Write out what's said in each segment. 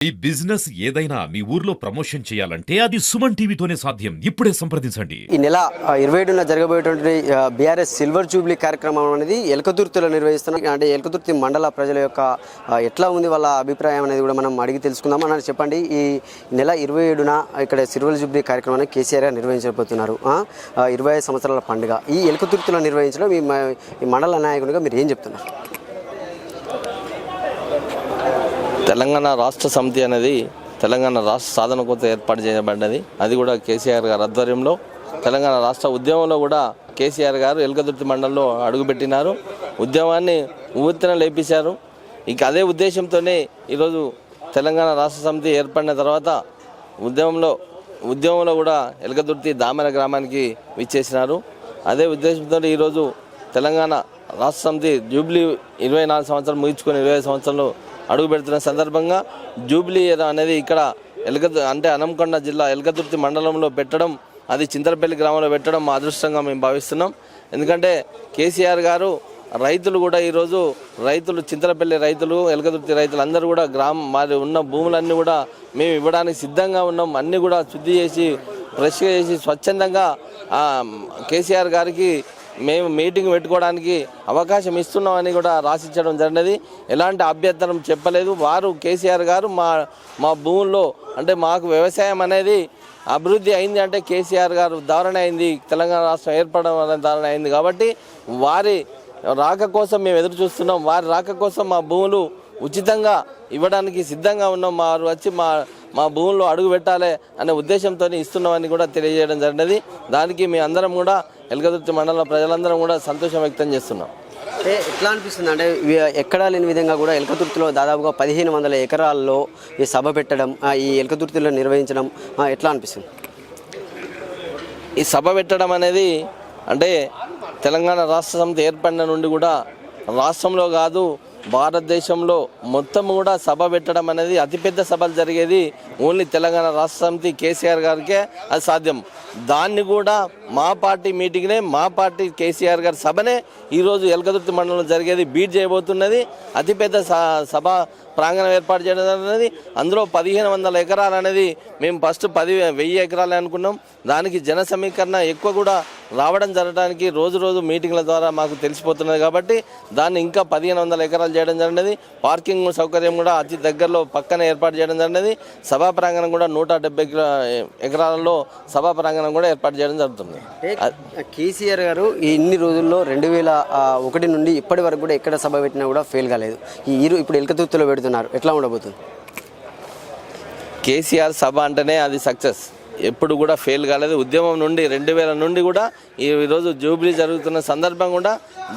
ఈ బిజినెస్ ఏదైనా మీ ఊర్లో ప్రమోషన్ చేయాలంటే అది సుమన్ టీవీతోనే సాధ్యం. ఇప్పుడే సంప్రదించండి. ఈ నెల 27న జరగబోయేటువంటి బీఆర్ఎస్ సిల్వర్ జూబ్లీ కార్యక్రమం అనేది ఎలకతుర్తిలో నిర్వహిస్తున్నాం. అంటే ఎలకతుర్తి మండల ప్రజల యొక్క ఎట్లా ఉంది వాళ్ళ అభిప్రాయం అనేది కూడా మనం అడిగి తెలుసుకుందాం. అన్నది చెప్పండి, ఈ నెల 27న ఇక్కడ సిల్వర్ జూబ్లీ కార్యక్రమాన్ని కేసీఆర్ గారు నిర్వహించబోతున్నారు. 25 సంవత్సరాల పండుగ ఈ ఎలకతుర్తిలో నిర్వహించడం ఈ మండల నాయకుడిగా మీరు ఏం చెప్తున్నారు? తెలంగాణ రాష్ట్ర సమితి అనేది తెలంగాణ రాష్ట్ర సాధన కోసం ఏర్పాటు చేయబడ్డది. అది కూడా కేసీఆర్ గారి ఆధ్వర్యంలో తెలంగాణ రాష్ట్ర ఉద్యమంలో కూడా కేసీఆర్ గారు ఎలకతుర్తి మండలంలో అడుగుపెట్టినారు. ఉద్యమాన్ని ఉవ్వెత్తున లేపించారు. ఇక అదే ఉద్దేశంతోనే ఈరోజు తెలంగాణ రాష్ట్ర సమితి ఏర్పడిన తర్వాత ఉద్యమంలో కూడా ఎలకతుర్తి దామెర గ్రామానికి విచ్చేసినారు. అదే ఉద్దేశంతో ఈరోజు తెలంగాణ రాష్ట్ర సమితి జూబ్లీ 24 సంవత్సరాలు ముగించుకొని 25 సంవత్సరాలు అడుగు పెడుతున్న సందర్భంగా జూబ్లీ అనేది ఇక్కడ అంటే హన్మకొండ జిల్లా ఎలకతుర్తి మండలంలో పెట్టడం, అది చింతలపల్లి గ్రామంలో పెట్టడం మా అదృష్టంగా మేము భావిస్తున్నాం. ఎందుకంటే కేసీఆర్ గారు రైతులు కూడా ఈరోజు చింతలపల్లి రైతులు, ఎలకతుర్తి రైతులు అందరూ కూడా మరి ఉన్న భూములన్నీ కూడా మేము ఇవ్వడానికి సిద్ధంగా ఉన్నాం. అన్నీ కూడా శుద్ధి చేసి ఫ్రెష్గా చేసి స్వచ్ఛందంగా కేసీఆర్ గారికి మేము మీటింగ్ పెట్టుకోవడానికి అవకాశం ఇస్తున్నామని కూడా రాసిచ్చడం జరిగినది. ఎలాంటి అభ్యంతరం చెప్పలేదు. వారు కేసీఆర్ గారు మా భూముల్లో అంటే మాకు వ్యవసాయం అనేది అభివృద్ధి అయింది అంటే కేసీఆర్ గారు ధారణ అయింది, తెలంగాణ రాష్ట్రం ఏర్పడడం అనే ధారణ అయింది. కాబట్టి వారి రాక కోసం మేము ఎదురు చూస్తున్నాం. వారి రాక కోసం మా భూములు ఉచితంగా ఇవ్వడానికి సిద్ధంగా ఉన్నాం. వారు వచ్చి మా భూముల్లో అడుగు పెట్టాలి అనే ఉద్దేశంతో ఇస్తున్నామని కూడా తెలియజేయడం జరిగినది. దానికి మీ అందరం కూడా ఎలకతుర్తి మండలం ప్రజలందరం కూడా సంతోషం వ్యక్తం చేస్తున్నాం. అంటే ఎట్లా అనిపిస్తుంది అంటే ఎక్కడా లేని విధంగా కూడా ఎలకతుర్తిలో దాదాపుగా 1500 ఎకరాల్లో ఈ సభ పెట్టడం, ఈ ఎలకతుర్తిలో నిర్వహించడం ఎట్లా అనిపిస్తుంది? ఈ సభ పెట్టడం అనేది అంటే తెలంగాణ రాష్ట్ర సమితి ఏర్పడిన నుండి కూడా రాష్ట్రంలో కాదు భారతదేశంలో మొత్తం కూడా సభ పెట్టడం అనేది అతిపెద్ద సభలు జరిగేది ఓన్లీ తెలంగాణ రాష్ట్ర సమితి కేసీఆర్ గారికే అది సాధ్యం. దాన్ని కూడా మా పార్టీ మీటింగ్నే, మా పార్టీ కేసీఆర్ గారి సభనే ఈరోజు ఎలకతుర్తి మండలంలో జరిగేది బీట్ చేయబోతున్నది. అతిపెద్ద సభ ప్రాంగణం ఏర్పాటు చేయడం అనేది. అందులో 1500 ఎకరాలు అనేది మేము ఫస్ట్ 1000 ఎకరాలు అనుకున్నాం. దానికి జన సమీకరణ ఎక్కువ కూడా రావడం జరగడానికి రోజు మీటింగ్ల ద్వారా మాకు తెలిసిపోతున్నది. కాబట్టి దాన్ని ఇంకా 1500 ఎకరాలు చేయడం జరిగినది. పార్కింగ్ సౌకర్యం కూడా అతి దగ్గరలో పక్కన ఏర్పాటు చేయడం జరిగినది. సభా ప్రాంగణం కూడా 170 ఎకరాలలో సభా ప్రాంగణం కూడా ఏర్పాటు చేయడం జరుగుతుంది. కేసీఆర్ గారు ఇన్ని రోజుల్లో 2001 నుండి ఇప్పటి వరకు కూడా ఎక్కడ సభ పెట్టినా కూడా ఫెయిల్ కాలేదు. ఇప్పుడు ఎలకతుర్తిలో పెడుతున్నారు, ఎట్లా ఉండబోతుంది? కేసీఆర్ సభ అంటేనే అది సక్సెస్, ఎప్పుడు కూడా ఫెయిల్ కాలేదు. ఉద్యమం నుండి 2000 నుండి కూడా ఈరోజు జూబ్లీ జరుగుతున్న సందర్భం కూడా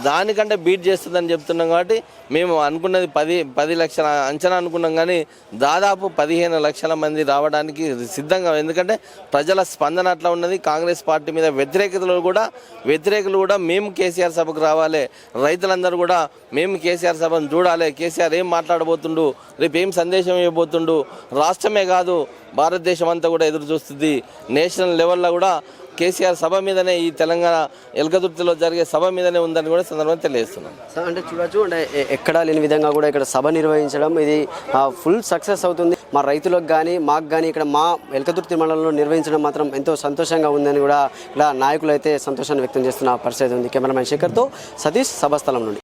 దానికంటే బీట్ చేస్తుందని చెప్తున్నాం. కాబట్టి మేము అనుకున్నది 10 లక్షల అంచనా అనుకున్నాం, కానీ దాదాపు 15 లక్షల మంది రావడానికి సిద్ధంగా. ఎందుకంటే ప్రజల స్పందన అట్లా ఉన్నది. కాంగ్రెస్ పార్టీ మీద వ్యతిరేకులు కూడా మేము కేసీఆర్ సభకు రావాలి, రైతులందరూ కూడా మేము కేసీఆర్ సభను చూడాలి, కేసీఆర్ ఏం మాట్లాడబోతుండు, రేపు ఏం సందేశం ఇవ్వబోతుండు, రాష్ట్రమే కాదు భారతదేశం అంతా కూడా ఎదురు చూస్తుంది. నేషనల్ లెవెల్లో కూడా కేసీఆర్ సభ మీదనే, ఈ తెలంగాణ ఎలకతుర్తిలో జరిగే సభ మీదనే ఉందని కూడా సందర్భంగా తెలియజేస్తున్నాం. అంటే చూడొచ్చు, అంటే ఎక్కడా లేని విధంగా కూడా ఇక్కడ సభ నిర్వహించడం ఇది ఫుల్ సక్సెస్ అవుతుంది. మా రైతులకు కానీ మాకు కానీ ఇక్కడ మా ఎలకతుర్తి మండలంలో నిర్వహించడం మాత్రం ఎంతో సంతోషంగా ఉందని కూడా ఇలా నాయకులు అయితే సంతోషాన్ని వ్యక్తం చేస్తున్న పరిస్థితి ఉంది. కెమెరామెన్ శేఖర్తో సతీష్, సభాస్థలం నుండి.